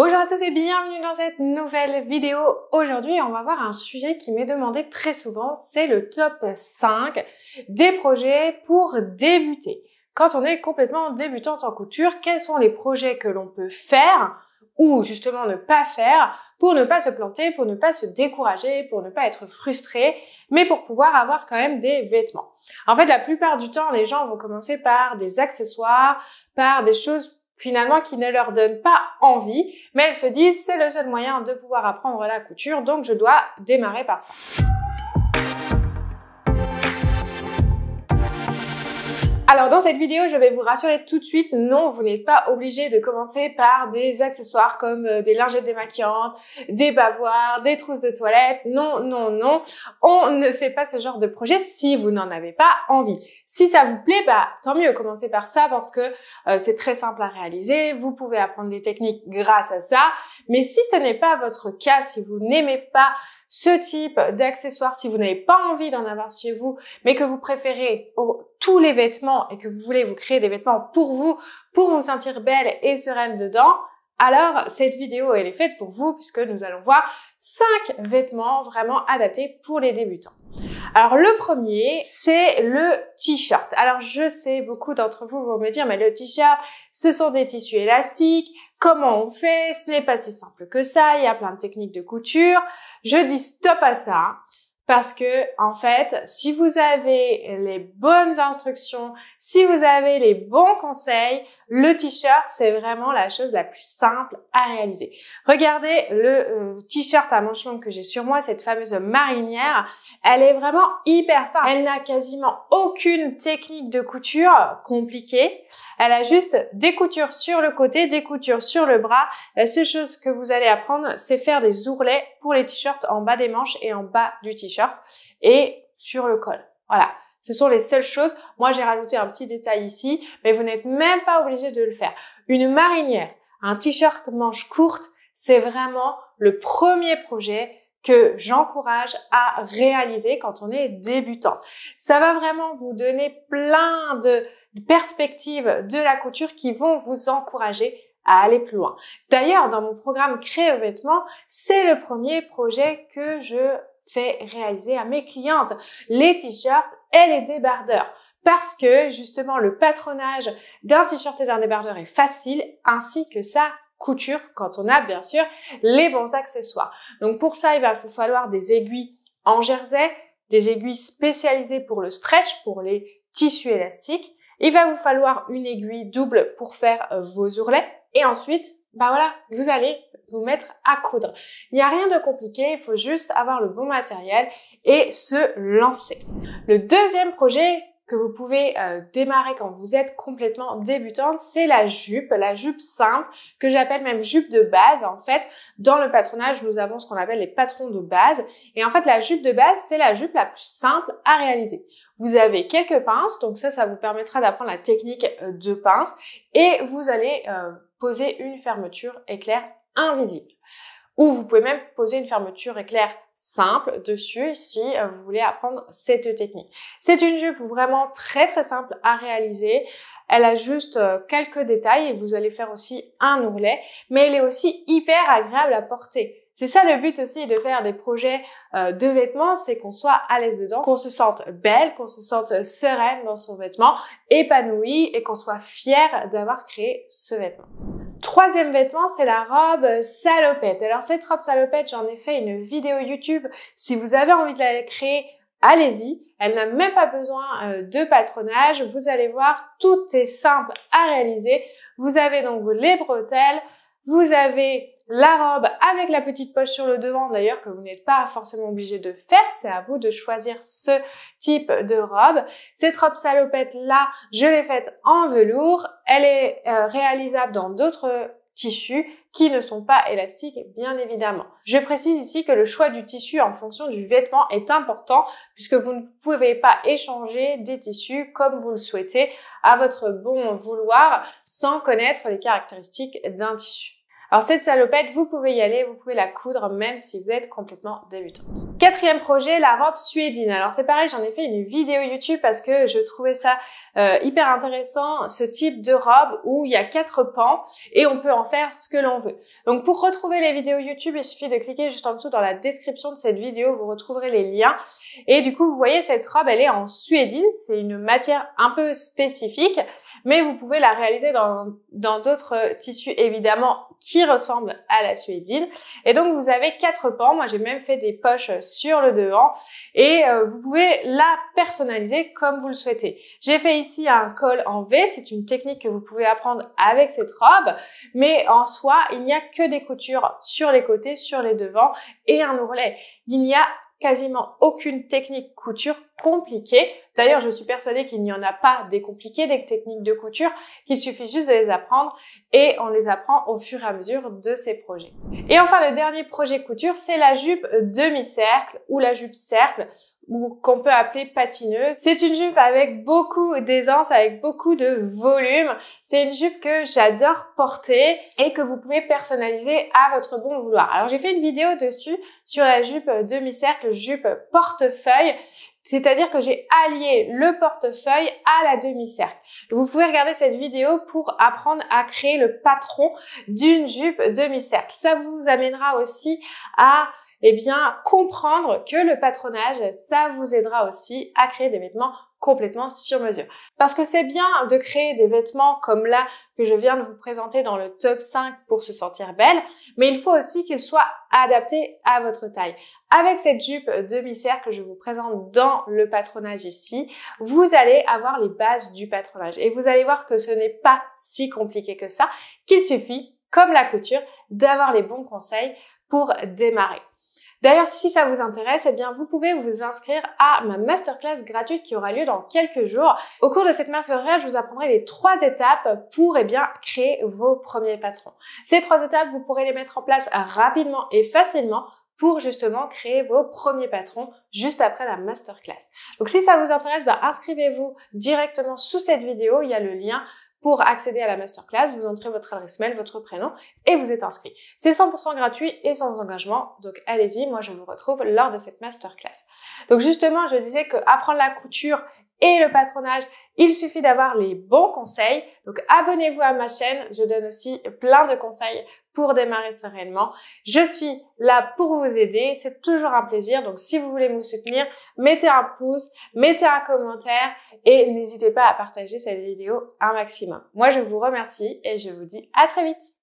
Bonjour à tous et bienvenue dans cette nouvelle vidéo. Aujourd'hui, on va voir un sujet qui m'est demandé très souvent, c'est le top 5 des projets pour débuter. Quand on est complètement débutante en couture, quels sont les projets que l'on peut faire ou justement ne pas faire pour ne pas se planter, pour ne pas se décourager, pour ne pas être frustré, mais pour pouvoir avoir quand même des vêtements. En fait, la plupart du temps, les gens vont commencer par des accessoires, par des choses finalement qui ne leur donnent pas envie, mais elles se disent c'est le seul moyen de pouvoir apprendre la couture, donc je dois démarrer par ça. Alors dans cette vidéo, je vais vous rassurer tout de suite, non, vous n'êtes pas obligé de commencer par des accessoires comme des lingettes démaquillantes, des bavoirs, des trousses de toilette. Non, non, non, on ne fait pas ce genre de projet si vous n'en avez pas envie. Si ça vous plaît, tant mieux, commencez par ça parce que c'est très simple à réaliser, vous pouvez apprendre des techniques grâce à ça. Mais si ce n'est pas votre cas, si vous n'aimez pas ce type d'accessoires, si vous n'avez pas envie d'en avoir chez vous, mais que vous préférez tous les vêtements et que vous voulez vous créer des vêtements pour vous sentir belle et sereine dedans, alors cette vidéo elle est faite pour vous puisque nous allons voir 5 vêtements vraiment adaptés pour les débutants. Alors le premier, c'est le t-shirt. Alors je sais, beaucoup d'entre vous vont me dire, mais le t-shirt, ce sont des tissus élastiques, comment on fait? Ce n'est pas si simple que ça, il y a plein de techniques de couture. Je dis stop à ça. Parce que, en fait, si vous avez les bonnes instructions, si vous avez les bons conseils, le t-shirt, c'est vraiment la chose la plus simple à réaliser. Regardez le t-shirt à manches longues que j'ai sur moi, cette fameuse marinière. Elle est vraiment hyper simple. Elle n'a quasiment aucune technique de couture compliquée. Elle a juste des coutures sur le côté, des coutures sur le bras. La seule chose que vous allez apprendre, c'est faire des ourlets pour les t-shirts en bas des manches et en bas du t-shirt et sur le col. Voilà. Ce sont les seules choses. Moi, j'ai rajouté un petit détail ici, mais vous n'êtes même pas obligé de le faire. Une marinière, un t-shirt manche courte, c'est vraiment le premier projet que j'encourage à réaliser quand on est débutant. Ça va vraiment vous donner plein de perspectives de la couture qui vont vous encourager à aller plus loin. D'ailleurs, dans mon programme Créer vêtements, c'est le premier projet que je fais réaliser à mes clientes, les t-shirts et les débardeurs. Parce que justement, le patronage d'un t-shirt et d'un débardeur est facile, ainsi que sa couture, quand on a bien sûr les bons accessoires. Donc pour ça, il va vous falloir des aiguilles en jersey, des aiguilles spécialisées pour le stretch, pour les tissus élastiques. Il va vous falloir une aiguille double pour faire vos ourlets. Et ensuite, voilà, vous allez vous mettre à coudre. Il n'y a rien de compliqué, il faut juste avoir le bon matériel et se lancer. Le deuxième projet que vous pouvez démarrer quand vous êtes complètement débutante, c'est la jupe simple, que j'appelle même jupe de base. En fait, dans le patronage, nous avons ce qu'on appelle les patrons de base. Et en fait, la jupe de base, c'est la jupe la plus simple à réaliser. Vous avez quelques pinces, donc ça vous permettra d'apprendre la technique de pince. Et vous allez poser une fermeture éclair invisible. Ou vous pouvez même poser une fermeture éclair simple dessus si vous voulez apprendre cette technique. C'est une jupe vraiment très très simple à réaliser. Elle a juste quelques détails et vous allez faire aussi un ourlet, mais elle est aussi hyper agréable à porter. C'est ça le but aussi de faire des projets de vêtements, c'est qu'on soit à l'aise dedans, qu'on se sente belle, qu'on se sente sereine dans son vêtement, épanouie et qu'on soit fière d'avoir créé ce vêtement. Troisième vêtement, c'est la robe salopette. Alors cette robe salopette, j'en ai fait une vidéo YouTube. Si vous avez envie de la créer, allez-y. Elle n'a même pas besoin de patronage. Vous allez voir, tout est simple à réaliser. Vous avez donc les bretelles, vous avez la robe avec la petite poche sur le devant, d'ailleurs, que vous n'êtes pas forcément obligé de faire. C'est à vous de choisir ce type de robe. Cette robe salopette-là, je l'ai faite en velours. Elle est réalisable dans d'autres tissus qui ne sont pas élastiques, bien évidemment. Je précise ici que le choix du tissu en fonction du vêtement est important puisque vous ne pouvez pas échanger des tissus comme vous le souhaitez à votre bon vouloir sans connaître les caractéristiques d'un tissu. Alors cette salopette, vous pouvez y aller, vous pouvez la coudre même si vous êtes complètement débutante. Quatrième projet, la robe suédine. Alors c'est pareil, j'en ai fait une vidéo YouTube parce que je trouvais ça hyper intéressant, ce type de robe où il y a 4 pans et on peut en faire ce que l'on veut. Donc pour retrouver les vidéos YouTube, il suffit de cliquer juste en dessous dans la description de cette vidéo, vous retrouverez les liens. Et du coup, vous voyez, cette robe, elle est en suédine, c'est une matière un peu spécifique, mais vous pouvez la réaliser dans d'autres tissus évidemment qui ressemblent à la suédine. Et donc vous avez 4 pans, moi j'ai même fait des poches sur le devant et vous pouvez la personnaliser comme vous le souhaitez. J'ai fait ici un col en V, c'est une technique que vous pouvez apprendre avec cette robe, mais en soi, il n'y a que des coutures sur les côtés, sur les devants et un ourlet. Il n'y a quasiment aucune technique couture compliquée. D'ailleurs, je suis persuadée qu'il n'y en a pas des compliquées, des techniques de couture, qu'il suffit juste de les apprendre et on les apprend au fur et à mesure de ces projets. Et enfin, le dernier projet couture, c'est la jupe demi-cercle ou la jupe cercle, ou qu'on peut appeler patineuse. C'est une jupe avec beaucoup d'aisance, avec beaucoup de volume. C'est une jupe que j'adore porter et que vous pouvez personnaliser à votre bon vouloir. Alors j'ai fait une vidéo dessus sur la jupe demi-cercle, jupe portefeuille. C'est-à-dire que j'ai allié le portefeuille à la demi-cercle. Vous pouvez regarder cette vidéo pour apprendre à créer le patron d'une jupe demi-cercle. Ça vous amènera aussi à comprendre que le patronage, ça vous aidera aussi à créer des vêtements complètement sur mesure. Parce que c'est bien de créer des vêtements comme là que je viens de vous présenter dans le top 5 pour se sentir belle, mais il faut aussi qu'ils soient adaptés à votre taille. Avec cette jupe demi-cercle que je vous présente dans le patronage ici, vous allez avoir les bases du patronage et vous allez voir que ce n'est pas si compliqué que ça, qu'il suffit, comme la couture, d'avoir les bons conseils pour démarrer. D'ailleurs, si ça vous intéresse, eh bien, vous pouvez vous inscrire à ma masterclass gratuite qui aura lieu dans quelques jours. Au cours de cette masterclass, je vous apprendrai les 3 étapes pour, créer vos premiers patrons. Ces 3 étapes, vous pourrez les mettre en place rapidement et facilement pour justement créer vos premiers patrons juste après la masterclass. Donc, si ça vous intéresse, inscrivez-vous directement sous cette vidéo. Il y a le lien pour accéder à la masterclass, vous entrez votre adresse mail, votre prénom et vous êtes inscrit. C'est 100% gratuit et sans engagement, donc allez-y, moi je vous retrouve lors de cette masterclass. Donc justement, je disais que apprendre la couture et le patronage, il suffit d'avoir les bons conseils. Donc abonnez-vous à ma chaîne, je donne aussi plein de conseils pour démarrer sereinement. Je suis là pour vous aider, c'est toujours un plaisir. Donc si vous voulez me soutenir, mettez un pouce, mettez un commentaire et n'hésitez pas à partager cette vidéo un maximum. Moi je vous remercie et je vous dis à très vite.